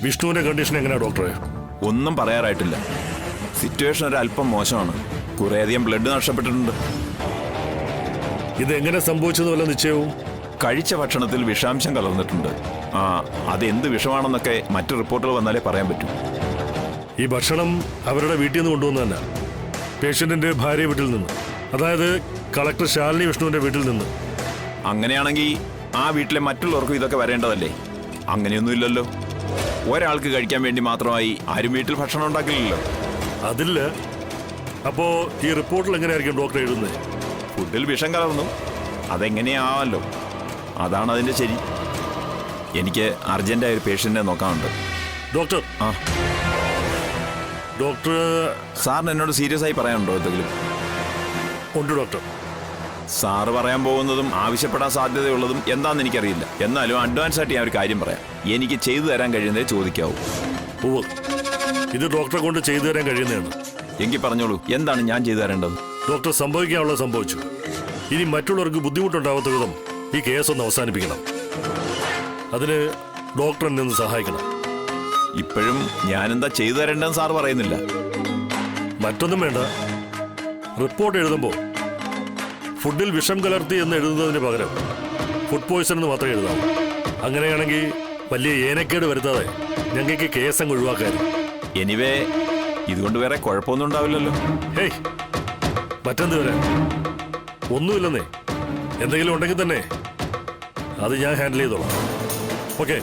വിഷ്ണുവിന്റെ കണ്ടീഷൻ എങ്ങനെയാ ഡോക്ടറെ? ഒന്നും പറയാറായിട്ടില്ല. സിറ്റുവേഷൻ ഒരു അല്പം മോശമാണ്. കുറേയധികം ബ്ലഡ് നഷ്ടപ്പെട്ടിട്ടുണ്ട്. ഇതെങ്ങനെ സംഭവിച്ചത് വല്ല നിശ്ചയവും? കഴിച്ച ഭക്ഷണത്തിൽ വിഷാംശം കലർന്നിട്ടുണ്ട്. അതെന്ത് വിഷമാണെന്നൊക്കെ മറ്റു റിപ്പോർട്ടുകൾ വന്നാലേ പറയാൻ പറ്റൂ. ഈ ഭക്ഷണം അവരുടെ വീട്ടിൽ നിന്ന് കൊണ്ടുവന്നു തന്നെ, പേഷ്യന്റിന്റെ ഭാര്യ വീട്ടിൽ നിന്ന്, അതായത് കളക്ടർ ശാലിനി വിഷ്ണുവിന്റെ വീട്ടിൽ നിന്ന്. അങ്ങനെയാണെങ്കിൽ ആ വീട്ടിലെ മറ്റുള്ളവർക്കും ഇതൊക്കെ വരേണ്ടതല്ലേ? അങ്ങനെയൊന്നുമില്ലല്ലോ. ഒരാൾക്ക് കഴിക്കാൻ വേണ്ടി മാത്രമായി ആരും വീട്ടിൽ ഭക്ഷണം ഉണ്ടാക്കില്ലല്ലോ. അതില്ല. അപ്പോ ഈ റിപ്പോർട്ടിൽ എങ്ങനെയായിരിക്കും ഡോക്ടർ എഴുതുന്നത്? ഫുഡിൽ വിഷം കലർന്നു, അതെങ്ങനെയാവാമല്ലോ. അതാണ് അതിന്റെ ശരി. എനിക്ക് അർജന്റായ ഒരു പേഷ്യന്റിനെ നോക്കാനുണ്ട്. ഡോക്ടർ. ഡോക്ടർ സാറിന് എന്നോട് സീരിയസ് ആയി പറയാനുണ്ടോ എന്തെങ്കിലും? ഉണ്ട് ഡോക്ടർ. സാറ് പറയാൻ പോകുന്നതും ആവശ്യപ്പെടാൻ സാധ്യതയുള്ളതും എന്താണെന്ന് എനിക്കറിയില്ല. എന്നാലും അഡ്വാൻസ് ആയിട്ട് ഞാൻ ഒരു കാര്യം പറയാം. എനിക്ക് ചെയ്തു തരാൻ കഴിയുന്നതേ ചോദിക്കാവൂ. ഇത് ഡോക്ടറെ കൊണ്ട് ചെയ്തു തരാൻ കഴിയുന്നതാണ്. എങ്കിൽ പറഞ്ഞോളൂ, എന്താണ് ഞാൻ ചെയ്തു തരേണ്ടത്? ഡോക്ടർ, സംഭവിക്കാനുള്ളത് സംഭവിച്ചു. ഇനി മറ്റുള്ളവർക്ക് ബുദ്ധിമുട്ടുണ്ടാവാത്ത വിധം ഈ കേസ് ഒന്ന് അവസാനിപ്പിക്കണം. അതിന് ഡോക്ടർ എന്നെ ഒന്ന് സഹായിക്കണം. ഇപ്പോഴും ഞാനെന്താ ചെയ്തു തരേണ്ടതെന്ന് സാർ പറയുന്നില്ല. മറ്റൊന്നും വേണ്ട. റിപ്പോർട്ട് എഴുതുമ്പോൾ ഫുഡിൽ വിഷം കലർത്തി എന്ന് എഴുതുന്നതിന് പകരം ഫുഡ് പോയ്സൺ എന്ന് മാത്രമേ എഴുതാവൂ. അങ്ങനെയാണെങ്കിൽ വലിയ ഏനക്കേട് വരുത്താതെ ഞങ്ങൾക്ക് കേസ് അങ്ങ് ഒഴിവാക്കായിരുന്നു. എനിവേ, ഇതുകൊണ്ട് വേറെ കുഴപ്പമൊന്നും ഉണ്ടാവില്ലല്ലോ. ഹേയ്, മറ്റെന്ത് വരാൻ? ഒന്നുമില്ലെന്നേ. എന്തെങ്കിലും ഉണ്ടെങ്കിൽ തന്നെ അത് ഞാൻ ഹാൻഡിൽ ചെയ്തോളാം. ഓക്കെ.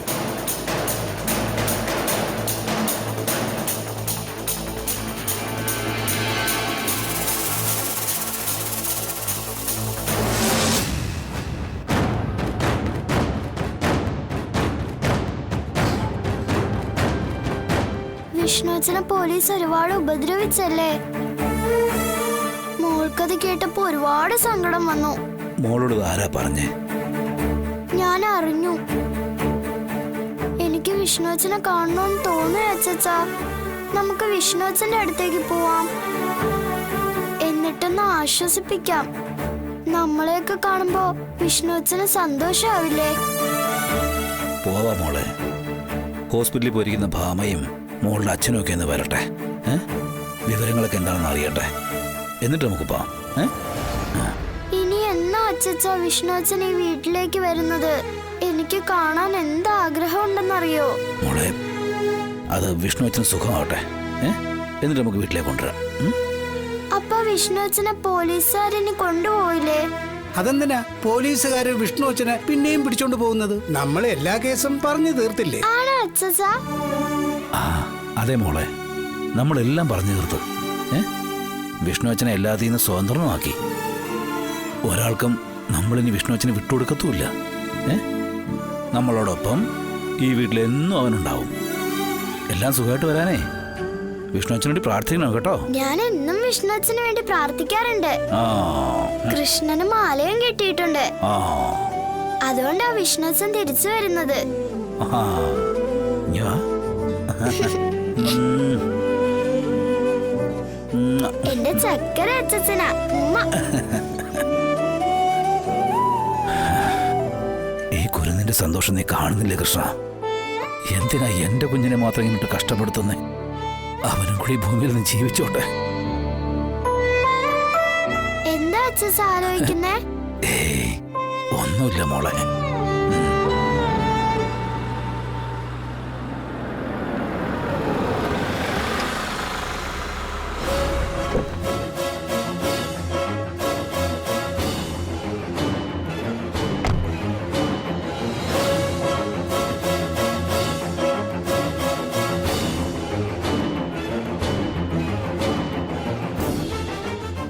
വിഷ്ണുവച്ചനെ പോലീസ് ഒരുപാട് ഉപദ്രവിച്ചല്ലേ? മോൾക്കത് കേട്ടപ്പോ ഒരുപാട് സങ്കടം വന്നു. മോളോട് ആരാ പറഞ്ഞേ? ഞാൻ അറിഞ്ഞു. എനിക്ക് വിഷ്ണുവച്ചനെ കാണണമെന്ന് തോന്നുന്നു അച്ഛാ. നമുക്ക് വിഷ്ണുവച്ചന്റെ അടുത്തേക്ക് പോവാം, എന്നിട്ടൊന്ന് ആശ്വസിപ്പിക്കാം. നമ്മളെയൊക്കെ കാണുമ്പോ വിഷ്ണുവച്ചന് സന്തോഷാവില്ലേ? പോവാ മോളെ. ഹോസ്പിറ്റലിൽ പോയിരിക്കുന്ന ഭാമയും മോളുടെ അച്ഛനും ഒക്കെ ഒന്ന് വരട്ടെ. വിവരങ്ങളൊക്കെ എന്താണെന്ന് അറിയട്ടെ, എന്നിട്ട് നമുക്ക് പോവാം. ഇനി എന്നാ അച്ഛാ വിഷ്ണുവച്ചൻ ഈ വീട്ടിലേക്ക് വരുന്നത്? എനിക്ക് കാണാൻ എന്താ ആഗ്രഹം ഉണ്ടെന്നറിയോ? മോളെ, അത് വിഷ്ണുവച്ചന് സുഖമാവട്ടെ, എന്നിട്ട് നമുക്ക് വീട്ടിലേക്ക് കൊണ്ടുവരാം. അപ്പൊ വിഷ്ണുവച്ചനെ പോലീസുകാരിനി കൊണ്ടുപോയില്ലേ? അതെന്തിനാ പോലീസുകാര് വിഷ്ണുവച്ചനെ പിന്നെയും പിടിച്ചോണ്ട് പോകുന്നത്? നമ്മൾ എല്ലാ കേസും പറഞ്ഞു തീർത്തില്ലേ? ആണോ അച്ഛാ? അതെ മോളെ, നമ്മളെല്ലാം പറഞ്ഞു തീർത്തു. വിഷ്ണുവച്ചനെ എല്ലാത്തിൽ നിന്ന് സ്വതന്ത്രമാക്കി. ഒരാൾക്കും നമ്മളിനി വിഷ്ണുവച്ചനെ വിട്ടുകൊടുക്കത്തുമില്ല. നമ്മളോടൊപ്പം ഈ വീട്ടിലെന്നും അവനുണ്ടാവും. എല്ലാം സുഖമായിട്ട് വരാനേ വിഷ്ണുവച്ചന് വേണ്ടി പ്രാർത്ഥിക്കണം കേട്ടോ. ഞാൻ എന്നും വിഷ്ണുവച്ചന് വേണ്ടി പ്രാർത്ഥിക്കാറുണ്ട്. കൃഷ്ണന് മാലയും കെട്ടിയിട്ടുണ്ട്. അതുകൊണ്ടാ വിഷ്ണുവച്ചൻ തിരിച്ചു വരുന്നത്. എന്റെ ചക്കര അച്ഛനാ ഉമ്മ. ഈ കുരുന്നിന്റെ സന്തോഷം നീ കാണുന്നില്ലേ കൃഷ്ണ? എന്തിനാ എന്റെ കുഞ്ഞിനെ മാത്രം ഇങ്ങോട്ട് കഷ്ടപ്പെടുത്തുന്നേ? അവനും കൂടി ഭൂമിയിൽ നിന്ന് ജീവിച്ചോട്ടെ. എന്താ അച്ഛൻ ആലോചിക്കുന്നേ? ഒന്നുമില്ല മോളെ.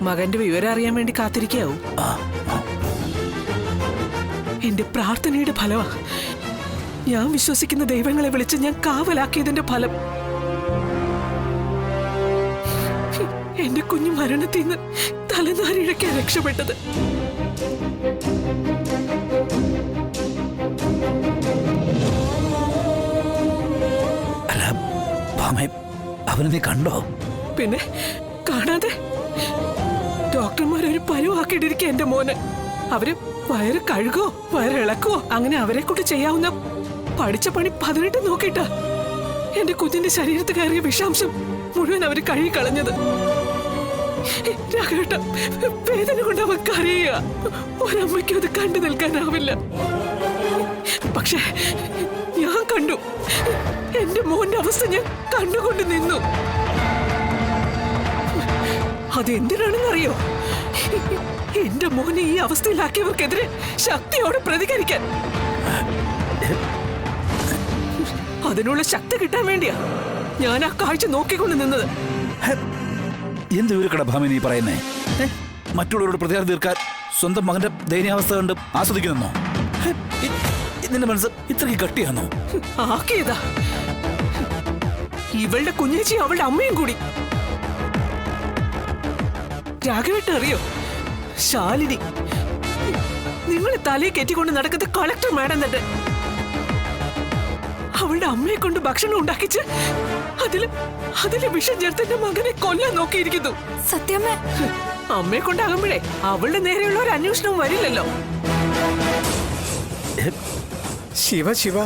മകന്റെ വിവരം അറിയാൻ വേണ്ടി കാത്തിരിക്കാവൂ. എന്റെ പ്രാർത്ഥനയുടെ ഫലമാ. ഞാൻ വിശ്വസിക്കുന്ന ദൈവങ്ങളെ വിളിച്ച് ഞാൻ കാവലാക്കിയതിന്റെ ഫലം. എന്റെ കുഞ്ഞു മരണത്തിൽ നിന്ന് തലനാരിഴയ്ക്കാൻ രക്ഷപ്പെട്ടത്. അല്ല ഭാമേ, അവനെ നീ കണ്ടോ? പിന്നെ കാണാതെ ഡോക്ടർമാരൊരു പരുവാക്കിയിട്ടിരിക്കുക എന്റെ മോന്. അവര് വയറ് കഴുകോ വയറിളക്കുവോ അങ്ങനെ അവരെ കൊണ്ട് ചെയ്യാവുന്ന പഠിച്ച പണി 18 നോക്കിട്ടാ. എന്റെ കുഞ്ഞിന്റെ ശരീരത്ത് കയറിയ വിഷാംശം മുഴുവൻ അവര് കഴുകി കളഞ്ഞത്. രാഘവേട്ട, വേദന കൊണ്ട് അവൻ കരയുക. ഒരമ്മയ്ക്കും അത് കണ്ടു നിൽക്കാനാവില്ല. പക്ഷെ ഞാൻ കണ്ടു. എന്റെ മോന്റെ അവസ്ഥ ഞാൻ കണ്ടുകൊണ്ട് നിന്നു. അതെന്തിനാണെന്നറിയോ? എന്റെ മോനെ ഈ അവസ്ഥയിലാക്കിയവർക്കെതിരെ ശക്തിയോടെ പ്രതികരിക്കാൻ. അതിനുള്ള ശക്തി കിട്ടാൻ വേണ്ടിയാ ഞാൻ ആ കാഴ്ച നോക്കിക്കൊണ്ട് നിന്നത്. എന്ത് വിവരക്കട ഭാമി നീ പറയുന്നേ? മറ്റുള്ളവരോട് പ്രതികാരം തീർക്കാൻ സ്വന്തം മകന്റെ ദയനീയാവസ്ഥ കണ്ട് ആസ്വദിക്കുന്നോ? നിന്റെ മനസ്സ് ഇത്രയ്ക്ക് കട്ടിയാണോ? ആക്കിയതാ ഇവളുടെ കുഞ്ഞേച്ചി, അവളുടെ അമ്മയും കൂടി. രാഘവേട്ട അറിയോ, ശാലിനി നിങ്ങളെ തലയെ കെറ്റിക്കൊണ്ട് നടക്കുന്ന കളക്ടർ മാഡം തന്നെ അവളുടെ അമ്മയെ കൊണ്ട് ഭക്ഷണം ഉണ്ടാക്കിച്ച് അതില് വിഷം ചേർത്ത് എന്റെ മകനെ കൊല്ലാൻ നോക്കിയിരിക്കുന്നു. സത്യമേ, അമ്മയെ കൊണ്ടാകുമ്പോഴേ അവളുടെ നേരെയുള്ള ഒരു അന്വേഷണവും വരില്ലല്ലോ. ശിവ ശിവ,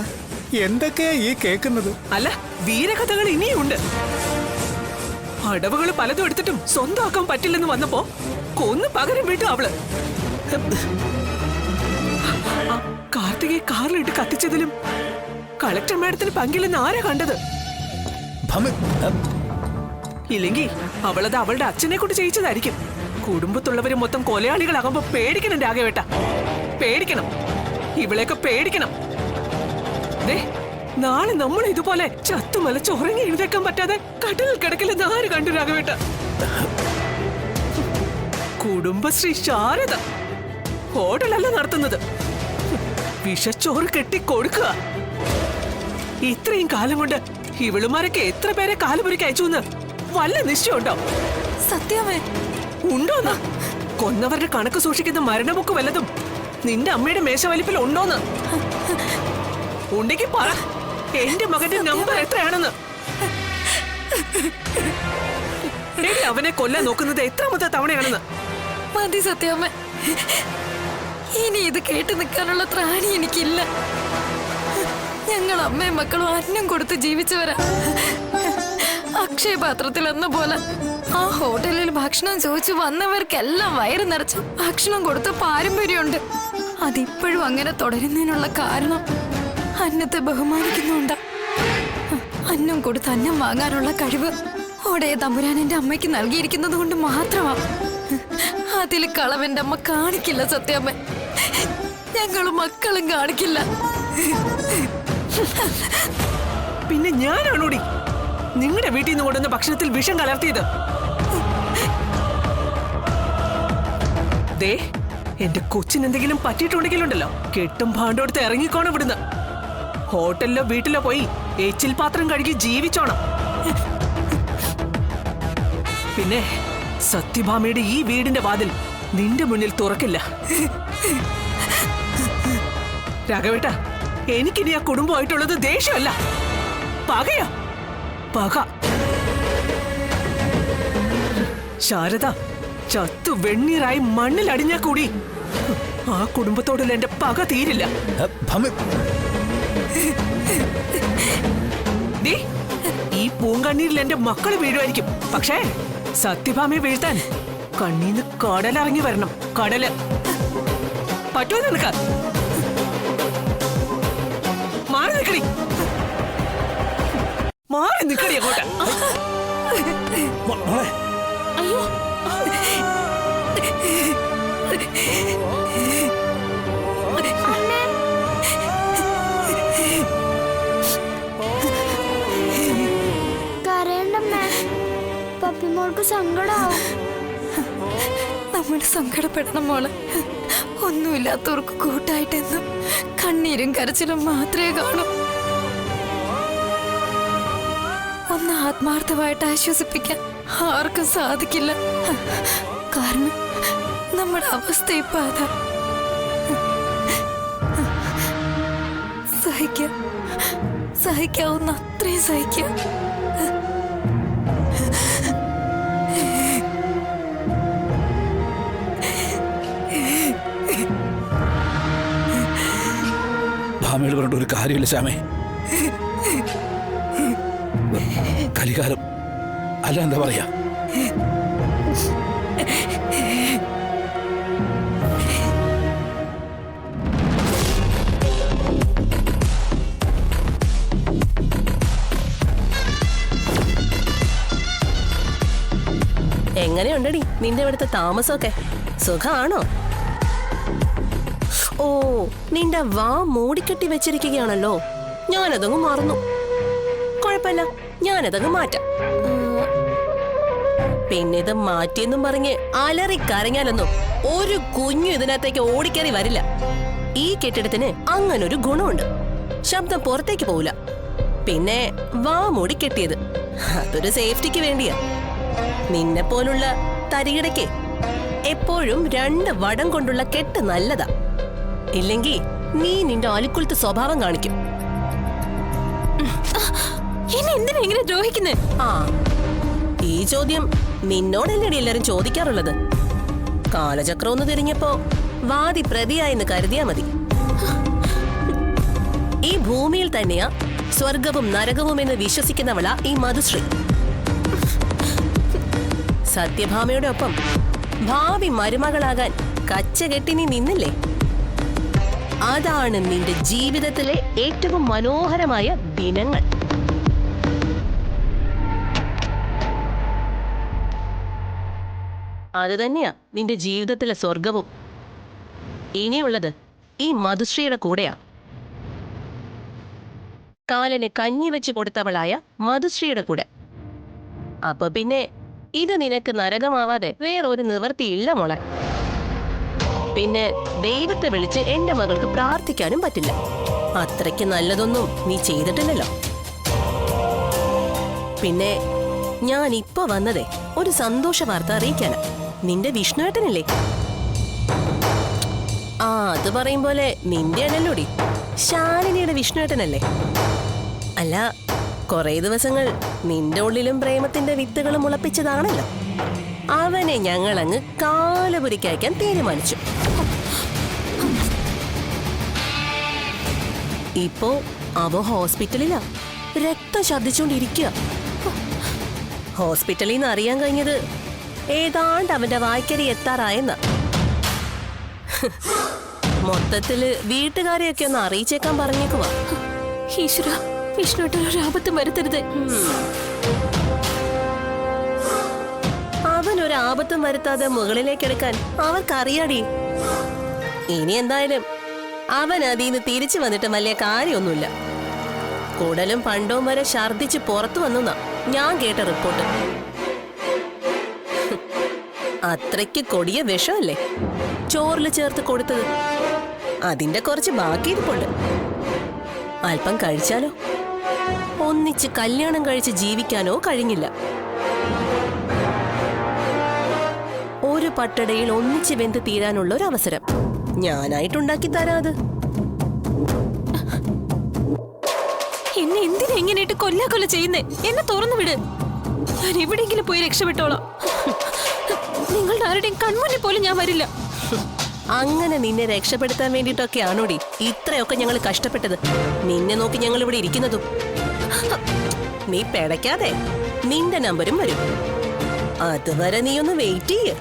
എന്തൊക്കെയാ ഈ കേൾക്കുന്നത്? അല്ല, വീരകഥകൾ ഇനിയുണ്ട്. അടവുകൾ പലതും എടുത്തിട്ടും സ്വന്തമാക്കാൻ പറ്റില്ലെന്ന് വന്നപ്പോ കൊന്ന് പകരം വിട്ടു അവള്. കാർത്തികയെ കാറിലിട്ട് കത്തിച്ചതിലും കളക്ടർ മാഡത്തിന് പങ്കില്ലെന്ന് ആരാ കണ്ടത്? ഇല്ലെങ്കിൽ അവളത് അവളുടെ അച്ഛനെ കൊണ്ട് ചെയ്യിച്ചതായിരിക്കും. കുടുംബത്തുള്ളവര് മൊത്തം കൊലയാളികളാകുമ്പോ പേടിക്കണം രാഘവേട്ട, പേടിക്കണം. ഇവളെയൊക്കെ പേടിക്കണം. നാളെ നമ്മൾ ഇതുപോലെ ചത്തുമലച്ച് ഉറങ്ങി എഴുതേക്കാൻ പറ്റാതെ കടലിൽ കിടക്കില്ലെന്ന് ആര് കണ്ടു രാഘവേട്ട? കുടുംബശ്രീ ശാരദ ഹോട്ടലല്ല നടത്തുന്നത്, വിഷച്ചോറ് കെട്ടി കൊടുക്കുക. ഇത്രയും കാലം കൊണ്ട് ഇവളുമാരൊക്കെ എത്ര പേരെ കാലുപുരിക്ക് അയച്ചു എന്ന് വല്ല നിശ്ചയമുണ്ടോ? സത്യമേ, ഉണ്ടോന്ന്? കൊന്നവരുടെ കണക്ക് സൂക്ഷിക്കുന്ന മരണബുക്ക് വല്ലതും നിന്റെ അമ്മയുടെ മേശവലിപ്പിൽ ഉണ്ടോന്ന്? ഉണ്ടെങ്കിൽ പറ, എന്റെ മകന്റെ നമ്പർ എത്രയാണെന്ന്. അവനെ കൊല്ലാൻ നോക്കുന്നത് എത്രാമത്തെ തവണയാണെന്ന്? മതി സത്യമ്മ, ഇനി ഇത് കേട്ടു നിൽക്കാനുള്ള ത്രാണി എനിക്കില്ല. ഞങ്ങൾ അമ്മയും മക്കളും അന്നം കൊടുത്ത് ജീവിച്ചവരാ. അക്ഷയപാത്രത്തിൽ എന്ന പോലെ ആ ഹോട്ടലിൽ ഭക്ഷണം ചോദിച്ചു വന്നവർക്കെല്ലാം വയറ് നിറച്ച് ഭക്ഷണം കൊടുത്ത പാരമ്പര്യമുണ്ട്. അതിപ്പോഴും അങ്ങനെ തുടരുന്നതിനുള്ള കാരണം അന്നത്തെ ബഹുമാനിക്കുന്നുണ്ട്. അന്നം കൊടുത്ത് അന്നം വാങ്ങാനുള്ള കഴിവ് ഓടയെ തമ്പുരാൻ എന്റെ അമ്മയ്ക്ക് നൽകിയിരിക്കുന്നത് കൊണ്ട് മാത്രമാ. അതിൽ കളവെന്റെ അമ്മ കാണിക്കില്ല സത്യമ്മ, ഞങ്ങളും മക്കളും കാണിക്കില്ല. പിന്നെ ഞാനാണോടി നിങ്ങളുടെ വീട്ടിൽ നിന്ന് കൊണ്ടുവന്ന ഭക്ഷണത്തിൽ വിഷം കലർത്തിയത്? ദേ, എന്റെ കൊച്ചിനെന്തെങ്കിലും പറ്റിയിട്ടുണ്ടെങ്കിലുണ്ടല്ലോ, കെട്ടും ഭാണ്ടോടുത്ത് ഇറങ്ങിക്കോണം ഇവിടുന്ന്. ഹോട്ടലിലോ വീട്ടിലോ പോയി എച്ചിൽ പാത്രം കഴുകി ജീവിച്ചോണം. പിന്നെ സത്യഭാമയുടെ ഈ വീടിന്റെ വാതിൽ നിന്റെ മുന്നിൽ തുറക്കില്ല. രാഘവേട്ട, എനിക്കിനി ആ കുടുംബമായിട്ടുള്ളത് ദേഷ്യമല്ല, പകയാ, പക. ശാരദ ചത്തു വെണ്ണീറായി മണ്ണിൽ അടിഞ്ഞാ കൂടി ആ കുടുംബത്തോടുള്ള എന്റെ പക തീരില്ല. ഈ പൂങ്കണ്ണീരിൽ എന്റെ മക്കള് വീഴുമായിരിക്കും, പക്ഷേ സത്യഭാമയെ വീഴ്ത്താൻ കണ്ണീന്ന് കടലിറങ്ങി വരണം. കടല് പറ്റുമോ നിനക്ക്? മാറി നിക്കടി, മാറി നിക്കടി അങ്ങോട്ട്. അയ്യോ, കരയണ്ടമ്മേ, പപ്പിമോൾക്ക് സങ്കടാവും. നമ്മൾ സങ്കടപ്പെടണം മോളെ. ഒന്നുമില്ലാത്തവർക്ക് കൂട്ടായിട്ടെന്നും കണ്ണീരും കരച്ചിലും മാത്രമേ കാണൂ. ഒന്ന് ആത്മാർത്ഥമായിട്ട് ആശ്വസിപ്പിക്കാൻ ആർക്കും സാധിക്കില്ല. കാരണം നമ്മുടെ അവസ്ഥ ഇപ്പൊ അതാ. സഹിക്കാവുന്ന അത്രയും സഹിക്കാം. ഭാമയോട് പറഞ്ഞിട്ട് ഒരു കാര്യമില്ല ശ്യാമേ. കലികാലം അല്ല എന്താ പറയാ. എങ്ങനെയുണ്ടടി നിന്റെ ഇവിടുത്തെ താമസമൊക്കെ? സുഖാണോ? ഓ, നിന്റെ വാ മൂടിക്കെട്ടി വെച്ചിരിക്കുകയാണല്ലോ. ഞാനതങ്ങ് മറന്നു. കുഴപ്പമില്ല, ഞാനതങ്ങ് മാറ്റാം. പിന്നെ ഇത് മാറ്റിയെന്നും പറഞ്ഞ് അലറിക്കരഞ്ഞാലൊന്നും ഒരു കുഞ്ഞു ഇതിനകത്തേക്ക് ഓടിക്കറി വരില്ല. ഈ കെട്ടിടത്തിന് അങ്ങനൊരു ഗുണമുണ്ട്, ശബ്ദം പുറത്തേക്ക് പോവില്ല. പിന്നെ വാ മൂടി കെട്ടിയത് അതൊരു സേഫ്റ്റിക്ക് വേണ്ടിയാ. നിന്നെ പോലുള്ള തരികിടയ്ക്ക് എപ്പോഴും 2 വടം കൊണ്ടുള്ള കെട്ട് നല്ലതാ. ഇല്ലെങ്കിൽ നീ നിന്റെ അലിക്കുലത്ത് സ്വഭാവം കാണിക്കും. എന്നെ എന്തിനാ ഇങ്ങനെ ദ്രോഹിക്കുന്നേ? ആ, ഈ ചോദ്യം നിന്നോടല്ലേ എല്ലാരും ചോദിക്കാറുള്ളത്. കാലചക്രം ഒന്ന് തിരിഞ്ഞപ്പോ വാദി പ്രതിയായെന്ന് കരുതിയാ മതി. ഈ ഭൂമിയിൽ തന്നെയാ സ്വർഗവും നരകവും എന്ന് വിശ്വസിക്കുന്നവളാ ഈ മധുശ്രീ. സത്യഭാമയുടെ ഒപ്പം ഭാവി മരുമകളാകാൻ കച്ചകെട്ടി നീ നിന്നില്ലേ? അതാണ് നിന്റെ ജീവിതത്തിലെ ഏറ്റവും മനോഹരമായ ദിനങ്ങൾ. അത് തന്നെയാ നിന്റെ ജീവിതത്തിലെ സ്വർഗവും. ഇനിയുള്ളത് ഈ മധുശ്രീയുടെ കൂടെയാ. കാലന് കഞ്ഞി വെച്ച് കൊടുത്തവളായ മധുശ്രീയുടെ കൂടെ. അപ്പൊ പിന്നെ ഇത് നിനക്ക് നരകമാവാതെ വേറൊരു നിവൃത്തിയില്ല മോളെ. പിന്നെ ദൈവത്തെ വിളിച്ച് എന്റെ മകൾക്ക് പ്രാർത്ഥിക്കാനും പറ്റില്ല. അത്രയ്ക്ക് നല്ലതൊന്നും നീ ചെയ്തിട്ടില്ലല്ലോ. പിന്നെ ഞാൻ ഇപ്പൊ വന്നതേ ഒരു സന്തോഷ വാർത്ത അറിയിക്കാനാ. നിന്റെ വിഷ്ണുവേട്ടനില്ലേ? ആ, അത് പറയും പോലെ നിന്റെ അല്ലല്ലോടി, ശാലിനിയുടെ വിഷ്ണുവേട്ടനല്ലേ? അല്ല, കുറെ ദിവസങ്ങൾ നിന്റെ ഉള്ളിലും പ്രേമത്തിന്റെ വിത്തുകൾ മുളപ്പിച്ചതാണല്ലോ. അവനെ ഞങ്ങളങ്ങ് കാലപുരിക്കയക്കാൻ തീരുമാനിച്ചു. ഇപ്പോ അവ ഹോസ്പിറ്റലിലാ, രക്തം ഛർദ്ദിച്ചോണ്ടിരിക്കുക. ഹോസ്പിറ്റലിൽ നിന്ന് അറിയാൻ കഴിഞ്ഞത് ഏതാണ്ട് അവന്റെ വായ്ക്കരി എത്താറായെന്ന. മൊത്തത്തില് വീട്ടുകാരെയൊക്കെ ഒന്ന് അറിയിച്ചേക്കാൻ പറഞ്ഞേക്കുവാ. ഈശ്വര, വിഷ്ണുവേട്ടനൊരു ആപത്തും വരുത്തരുത്. അവനൊരു ആപത്തും വരുത്താതെ മുകളിലേക്കെടുക്കാൻ അവർക്കറിയാടി. ഇനി എന്തായാലും അവൻ അതിന്ന് തിരിച്ചു വന്നിട്ട് വലിയ കാര്യമൊന്നുമില്ല. കുടലും പണ്ടവും വരെ ഛർദിച്ച് പുറത്തു വന്നെന്നാ ഞാൻ കേട്ട റിപ്പോർട്ട്. അത്രയ്ക്ക് കൊടിയ വിഷമല്ലേ ചോറിൽ ചേർത്ത് കൊടുത്തത്. അതിന്റെ കുറച്ച് ബാക്കി ഇരിപ്പുണ്ട്. അല്പം കഴിച്ചാലോ? ഒന്നിച്ച് കല്യാണം കഴിച്ച് ജീവിക്കാനോ കഴിഞ്ഞില്ല. ഒരു പട്ടടയിൽ ഒന്നിച്ച് വെന്ത് തീരാനുള്ള ഒരു അവസരം ഞാനായിട്ടുണ്ടാക്കി തരാത്. എന്നെ എന്തിനാ ഇങ്ങനെയിട്ട് കൊല്ലാക്കൊല്ല ചെയ്യുന്നേ? എന്നെ തുറന്നു വിട്, ഞാൻ എവിടെയെങ്കിലും പോയി രക്ഷപ്പെട്ടോളാം. നിങ്ങളുടെ ആരുടെയും കൺമുന്നിൽ പോലും ഞാൻ വരില്ല. അങ്ങനെ നിന്നെ രക്ഷപ്പെടുത്താൻ വേണ്ടിയിട്ടൊക്കെയാണോടി ഇത്രയൊക്കെ ഞങ്ങൾ കഷ്ടപ്പെട്ടത്. നിന്നെ നോക്കി ഞങ്ങൾ ഇവിടെ ഇരിക്കുന്നതും. നീ പിടയ്ക്കാതെ, നിന്റെ നമ്പരും വരും. അതുവരെ നീ ഒന്ന് വെയിറ്റ് ചെയ്യ്.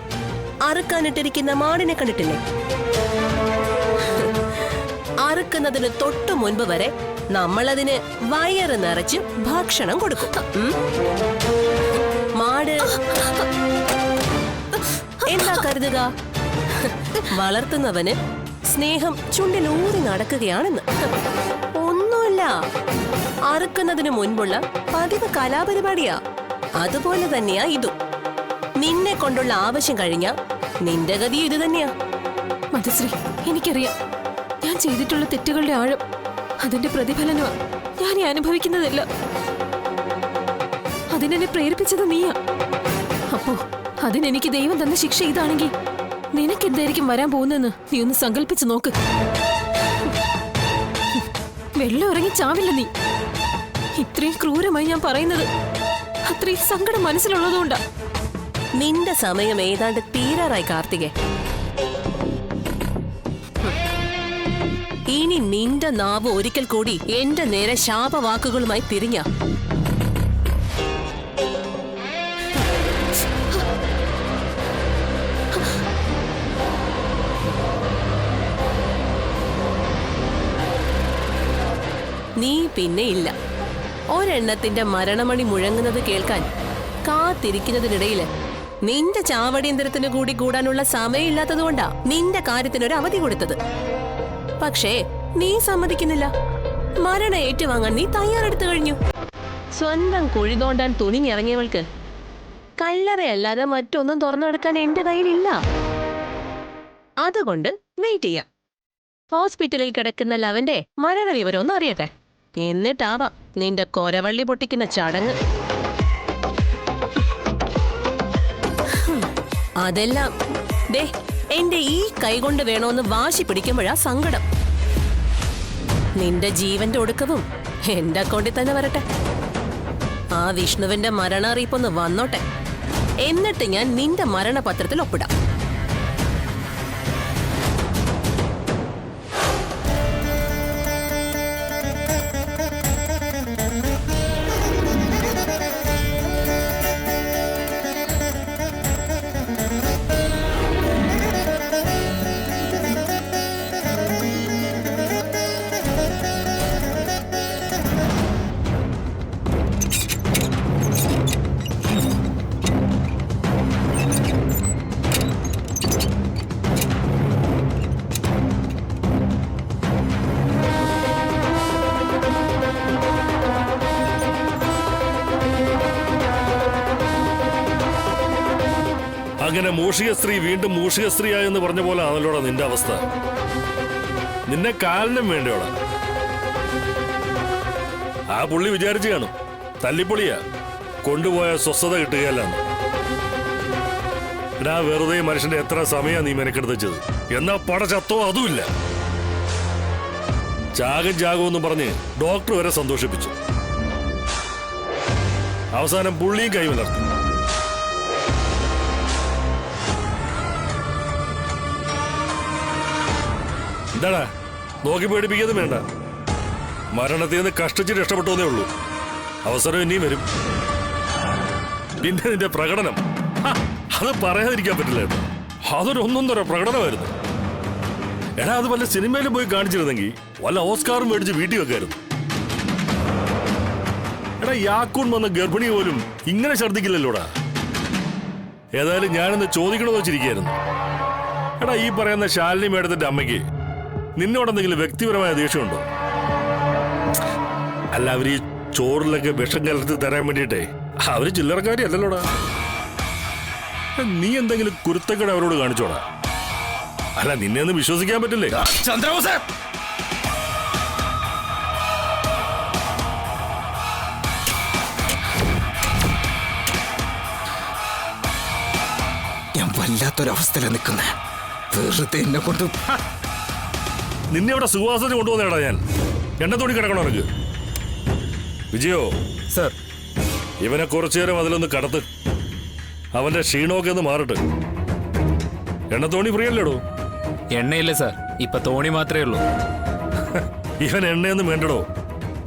അറുക്കാനിട്ടിരിക്കുന്ന മാടിനെ കണ്ടിട്ടില്ലേ? അറുക്കുന്നതിന് തൊട്ടു മുൻപ് വരെ നമ്മളതിന് വയറ് നിറച്ച് ഭക്ഷണം കൊടുക്കും. മാട് എന്താ കരുതുക? വളർത്തുന്നവന് സ്നേഹം ചുണ്ടിലൂറി നടക്കുകയാണെന്ന്. ഒന്നുമില്ല, അറുക്കുന്നതിന് മുൻപുള്ള പതിവ് കലാപരിപാടിയാ. അതുപോലെ തന്നെയാ ഇതും. നിന്നെ കൊണ്ടുള്ള ആവശ്യം കഴിഞ്ഞ നിന്റെ ഗതി ഇത് തന്നെയാ. മധുശ്രീ, എനിക്കറിയാം ഞാൻ ചെയ്തിട്ടുള്ള തെറ്റുകളുടെ ആഴം. അതിന്റെ പ്രതിഫലനമാ ഞാൻ ഈ അനുഭവിക്കുന്നതല്ല. അതിനെന്നെ പ്രേരിപ്പിച്ചത് നീയാ. അപ്പോ അതിനെനിക്ക് ദൈവം തന്ന ശിക്ഷ ഇതാണെങ്കിൽ നിനക്കെന്തായിരിക്കും വരാൻ പോകുന്നതെന്ന് നീ ഒന്ന് സങ്കല്പിച്ചു നോക്ക്. വെള്ളം ഇറങ്ങി ചാവില്ല നീ. ഇത്രയും ക്രൂരമായി ഞാൻ പറയുന്നത് അത്രയും സങ്കടം മനസ്സിലുള്ളതുകൊണ്ടാ. നിന്റെ സമയം ഏതാണ്ട് തീരാറായി കാർത്തികേ. ഇനി നിന്റെ നാവ് ഒരിക്കൽ കൂടി എന്റെ നേരെ ശാപവാക്കുകളുമായി തിരിഞ്ഞ നീ പിന്നെ ഇല്ല. ഒരെണ്ണത്തിന്റെ മരണമണി മുഴങ്ങുന്നത് കേൾക്കാൻ കാത്തിരിക്കുന്നതിനിടയില് നിന്റെ ചാവടിയന്തരത്തിന് കൂടി കൂടാനുള്ള സമയമില്ലാത്തതുകൊണ്ടാ നിന്റെ കാര്യത്തിനൊരു അവധി കൊടുത്തത്. പക്ഷേ നീ സമ്മതിക്കുന്നില്ല. മരണം ഏറ്റുവാങ്ങാൻ നീ തയ്യാറെടുത്തു കഴിഞ്ഞു. സ്വന്തം കുഴി തോണ്ടാൻ തുനിഞ്ഞിറങ്ങിയവൾക്ക് കല്ലറയല്ലാതെ മറ്റൊന്നും തുറന്നെടുക്കാൻ എന്റെ കയ്യിലില്ല. അതുകൊണ്ട് വെയിറ്റ് ചെയ്യാം. ഹോസ്പിറ്റലിൽ കിടക്കുന്ന ലവന്റെ മരണവിവരം ഒന്ന് അറിയട്ടെ. എന്നിട്ടാവാം നിന്റെ കൊരവള്ളി പൊട്ടിക്കുന്ന ചടങ്ങ്. അതെല്ലാം ദേ എന്റെ ഈ കൈകൊണ്ട് വേണോന്ന് വാശി പിടിക്കുമ്പോഴാ സങ്കടം. നിന്റെ ജീവന്റെ ഒടുക്കവും എന്റെ അക്കൗണ്ടിൽ തന്നെ വരട്ടെ. ആ വിഷ്ണുവിന്റെ മരണറിയിപ്പൊന്ന് വന്നോട്ടെ. എന്നിട്ട് ഞാൻ നിന്റെ മരണപത്രത്തിൽ ഒപ്പിടാം. അങ്ങനെ മൂഷിക സ്ത്രീ വീണ്ടും മൂഷിക സ്ത്രീയായെന്ന് പറഞ്ഞ പോലെ ആണല്ലോടാ നിന്റെ അവസ്ഥ. നിന്നെ കാലിനും വേണ്ടിയോടാ. ആ പുള്ളി വിചാരിച്ചു കാണും തല്ലിപ്പൊളിയാ കൊണ്ടുപോയ സ്വസ്ഥത കിട്ടുകയല്ലാന്ന്. എടാ വെറുതെ മനുഷ്യന്റെ എത്ര സമയം നീ മെനക്കെടുത്ത് വെച്ചത്. എന്നാ പട ചത്തോ അതുമില്ല. ചാകും പറഞ്ഞ് ഡോക്ടർ വരെ സന്തോഷിപ്പിച്ചു. അവസാനം പുള്ളിയും കൈമലർത്തി. എന്താടാ നോക്കി പേടിപ്പിക്കുന്നത് വേണ്ട. മരണത്തിൽ നിന്ന് കഷ്ടിച്ച് രക്ഷപ്പെട്ടോന്നേ ഉള്ളൂ. അവസരം ഇനിയും വരും. പിന്നെ നിന്റെ പ്രകടനം അത് പറയാതിരിക്കാൻ പറ്റില്ല കേട്ടോ. അതൊരു ഒന്നൊന്നര പ്രകടനമായിരുന്നു. എടാ അത് വല്ല സിനിമയിലും പോയി കാണിച്ചിരുന്നെങ്കിൽ വല്ല ഓസ്കാറും മേടിച്ച് വീട്ടിൽ വെക്കായിരുന്നു. എടാ യാക്കൂൺ വന്ന ഗർഭിണി പോലും ഇങ്ങനെ ഛർദ്ദിക്കില്ലല്ലോടാ. ഏതായാലും ഞാനൊന്ന് ചോദിക്കണമെന്ന് വെച്ചിരിക്കുകയായിരുന്നു. എടാ ഈ പറയുന്ന ശാലിനി മേഡത്തിന്റെ അമ്മയ്ക്ക് നിന്നോടെന്തെങ്കിലും വ്യക്തിപരമായ ദേഷ്യമുണ്ടോ? അല്ല അവര് ഈ ചോറിലൊക്കെ വിഷം കലർത്തി തരാൻ വേണ്ടിയിട്ടേ അവര് ചില്ലറക്കാരി അല്ലല്ലോടാ. നീ എന്തെങ്കിലും കുരുത്തക്കേട് അവരോട് കാണിച്ചോടാ. അല്ല നിന്നെ ഒന്നും വിശ്വസിക്കാൻ പറ്റില്ലേ? ചന്ദ്രബോസ്, ഞാൻ വല്ലാത്തൊരവസ്ഥയിലാണ് നിൽക്കുന്നത്. വെറുതെ എന്നെ കൊണ്ട് നിന്നെ ഇവിടെ സുവാസന കൊണ്ടുവന്നേടാ ഞാൻ. എണ്ണ തോണി കിടക്കണോ എനിക്ക്? വിജയോ സർ, ഇവനെ കുറച്ചു നേരം അതിലൊന്ന് കടത്ത്. അവന്റെ ക്ഷീണമൊക്കെ ഒന്ന് മാറട്ടെ. എണ്ണ തോണി ഫ്രീ അല്ലേടോ? എണ്ണയില്ല സാർ, ഇപ്പൊ തോണി മാത്രമേ ഉള്ളൂ. ഇവൻ എണ്ണയൊന്നും വേണ്ടടോ,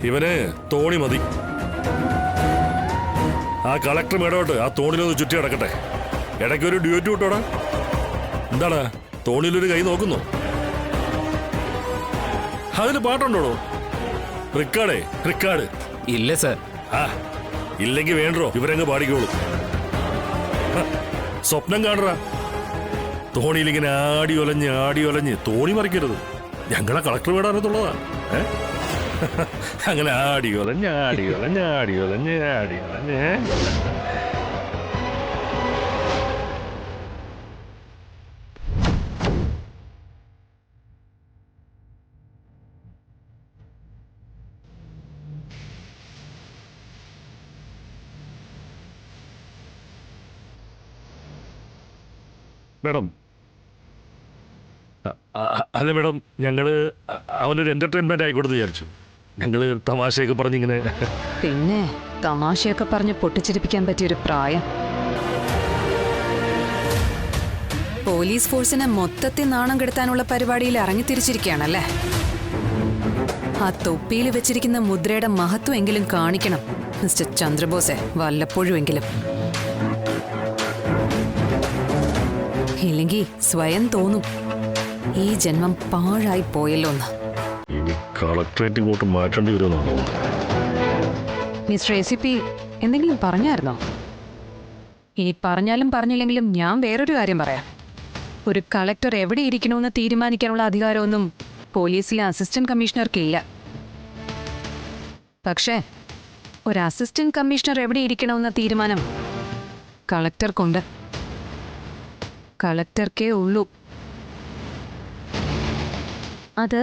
ഇവന് തോണി മതി. ആ കളക്ടർ മേടോട്ട് ആ തോണിലൊന്ന് ചുറ്റി കിടക്കട്ടെ. ഇടയ്ക്കൊരു ഡ്യൂറ്റി വിട്ടോടാ. എന്താടാ തോണിയിലൊരു കൈ നോക്കുന്നു? അതിന് പാട്ടുണ്ടോടോ? റിക്കാർഡ് ഇല്ല സാർ. ആ ഇല്ലെങ്കിൽ വേണ്ടോ, ഇവരങ്ങ് പാടിക്കോളൂ. സ്വപ്നം കാണുക. തോണിയിലിങ്ങനെ ആടി ഒലഞ്ഞ് തോണി മറിക്കരുത്. ഞങ്ങളെ കളക്ടർ വീടാനത്തുള്ളതാ. അങ്ങനെ ആടി ഒലഞ്ഞ് മേഡം. അല്ല മേഡം, ഞങ്ങള് അവനൊരു എന്റർടൈൻമെന്റ് ആയിക്കോട്ടെന്ന് വിചാരിച്ചു. ഞങ്ങള് തമാശയൊക്കെ പറഞ്ഞിങ്ങനെ. പിന്നെ തമാശയൊക്കെ പറഞ്ഞ് പൊട്ടിച്ചിരിപ്പിക്കാൻ പറ്റിയൊരു പ്രായം. പോലീസ് ഫോഴ്സിനെ മൊത്തത്തിൽ നാണം കെടുത്താനുള്ള പരിപാടിയിൽ ഇറങ്ങിത്തിരിച്ചിരിക്കുകയാണല്ലേ? ആ തൊപ്പിയിൽ വെച്ചിരിക്കുന്ന മുദ്രയുടെ മഹത്വം എങ്കിലും കാണിക്കണം മിസ്റ്റർ ചന്ദ്രബോസെ, വല്ലപ്പോഴുമെങ്കിലും. ഇല്ലെങ്കിൽ സ്വയം തോന്നും ഈ ജന്മം പാഴായി പോയല്ലോ എന്ന്. കളക്ടറേറ്റ് ഇങ്ങോട്ട് മാറ്റേണ്ടി വരുമെന്നാണ് തോന്നുന്നത്. മിസ്റ്റർ ACP എന്തെങ്കിലും പറഞ്ഞായിരുന്നോ? ഈ പറഞ്ഞാലും പറഞ്ഞില്ലെങ്കിലും ഞാൻ വേറൊരു കാര്യം പറയാം. ഒരു കളക്ടർ എവിടെ ഇരിക്കണമെന്ന് തീരുമാനിക്കാനുള്ള അധികാരമൊന്നും പോലീസിലെ അസിസ്റ്റന്റ് കമ്മീഷണർക്കില്ല. പക്ഷേ ഒരു അസിസ്റ്റന്റ് കമ്മീഷണർ എവിടെ ഇരിക്കണമെന്ന തീരുമാനം കളക്ടർക്കുണ്ട്. കളക്ടർക്കേ ഉള്ളൂ. അത്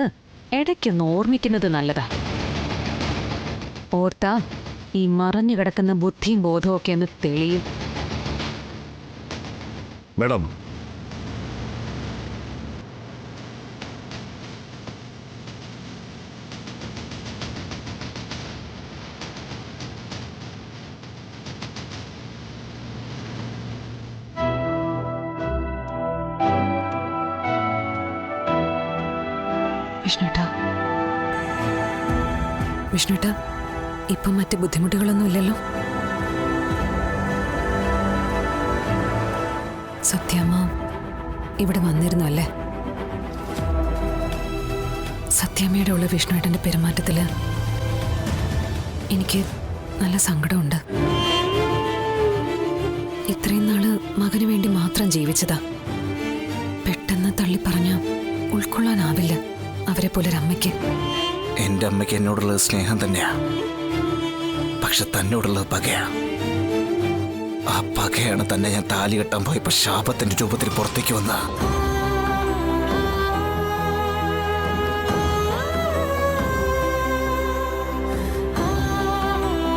ഇടയ്ക്കൊന്ന് ഓർമ്മിക്കുന്നത് നല്ലതാ. ഓർത്താ ഈ മറഞ്ഞു കിടക്കുന്ന ബുദ്ധിയും ബോധവും ഒക്കെ ഒന്ന് തെളിയും. മേഡം, വിഷ്ണുട്ടാ ഇപ്പം മറ്റ് ബുദ്ധിമുട്ടുകളൊന്നും ഇല്ലല്ലോ? സത്യമ്മ ഇവിടെ വന്നിരുന്നു അല്ലേ? സത്യമ്മയുടെ ഉള്ള വിഷ്ണുവേട്ടന്റെ പെരുമാറ്റത്തില് എനിക്ക് നല്ല സങ്കടമുണ്ട്. ഇത്രയും നാള് മകന് വേണ്ടി മാത്രം ജീവിച്ചതാ. പെട്ടെന്ന് തള്ളിപ്പറഞ്ഞ ഉൾക്കൊള്ളാനാവില്ല അവരെ പോലൊരമ്മയ്ക്ക്. എന്റെ അമ്മയ്ക്ക് എന്നോടുള്ളത് സ്നേഹം തന്നെയാ, പക്ഷെ തന്നോടുള്ളത് പകയാ. ആ പകയാണ് തന്നെ ഞാൻ താലി കെട്ടാൻ പോയപ്പോ ശാപത്തിന്റെ രൂപത്തിൽ പുറത്തേക്ക് വന്ന